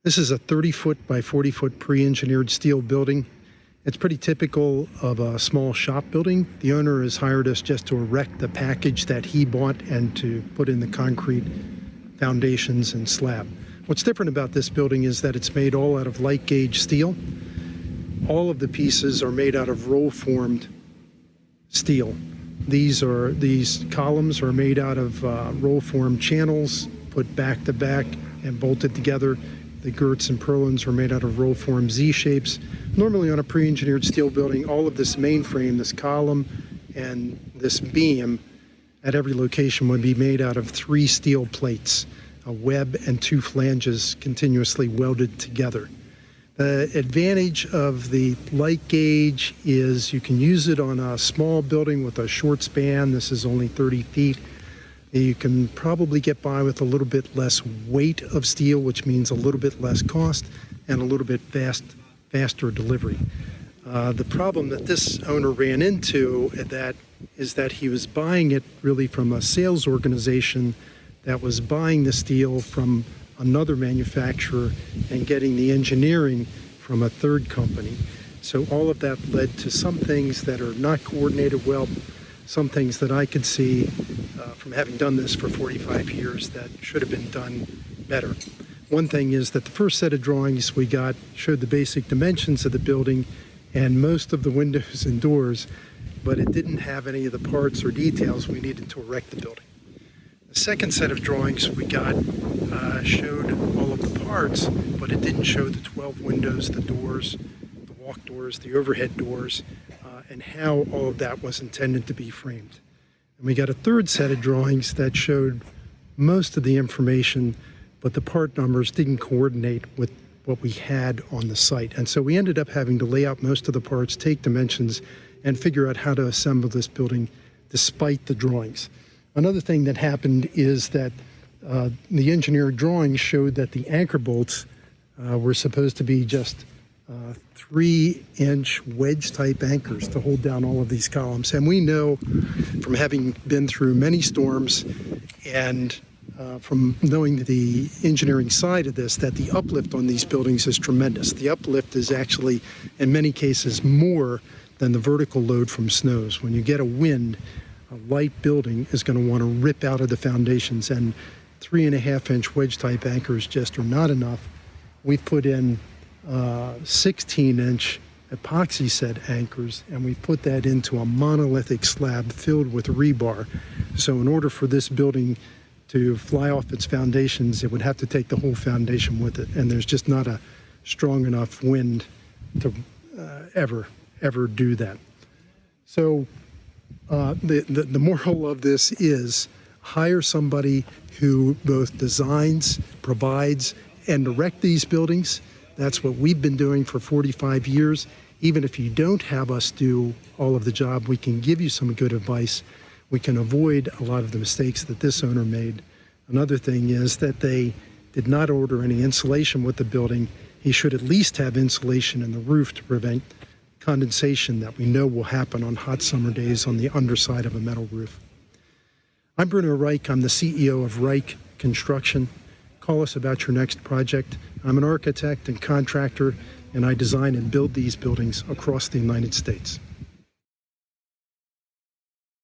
This is a 30-foot by 40-foot pre-engineered steel building. It's pretty typical of a small shop building. The owner has hired us just to erect the package that he bought and to put in the concrete foundations and slab. What's different about this building is that it's made all out of light gauge steel. All of the pieces are made out of roll-formed steel. These columns are made out of roll-formed channels, put back to back and bolted together. The girts and purlins are made out of roll-formed Z-shapes. Normally on a pre-engineered steel building, all of this main frame, this column, and this beam at every location would be made out of 3 steel plates, a web and 2 flanges continuously welded together. The advantage of the light gauge is you can use it on a small building with a short span. This is only 30 feet. You can probably get by with a little bit less weight of steel, which means a little bit less cost and a little bit faster delivery. The problem that this owner ran into is that he was buying it really from a sales organization that was buying the steel from another manufacturer and getting the engineering from a third company. So all of that led to some things that are not coordinated well, some things that I could see from having done this for 45 years that should have been done better. One thing is that the first set of drawings we got showed the basic dimensions of the building and most of the windows and doors, but it didn't have any of the parts or details we needed to erect the building. The second set of drawings we got showed all of the parts, but it didn't show the 12 windows, the doors, the walk doors, the overhead doors, and how all of that was intended to be framed. And we got a third set of drawings that showed most of the information, but the part numbers didn't coordinate with what we had on the site. And so we ended up having to lay out most of the parts, take dimensions, and figure out how to assemble this building despite the drawings. Another thing that happened is that the engineered drawings showed that the anchor bolts were supposed to be just 3-inch wedge-type anchors to hold down all of these columns. And we know from having been through many storms and from knowing the engineering side of this that the uplift on these buildings is tremendous. The uplift is actually, in many cases, more than the vertical load from snows. When you get a wind, a light building is going to want to rip out of the foundations, and 3.5-inch wedge-type anchors just are not enough. We've put in 16-inch epoxy-set anchors, and we've put that into a monolithic slab filled with rebar. So in order for this building to fly off its foundations, it would have to take the whole foundation with it, and there's just not a strong enough wind to ever do that. So the moral of this is hire somebody who both designs, provides, and erects these buildings. That's what we've been doing for 45 years. Even if you don't have us do all of the job, we can give you some good advice. We can avoid a lot of the mistakes that this owner made. Another thing is that they did not order any insulation with the building. He should at least have insulation in the roof to prevent condensation that we know will happen on hot summer days on the underside of a metal roof. I'm Reich. I'm the CEO of Reich Construction. Call us about your next project. I'm an architect and contractor, and I design and build these buildings across the United States.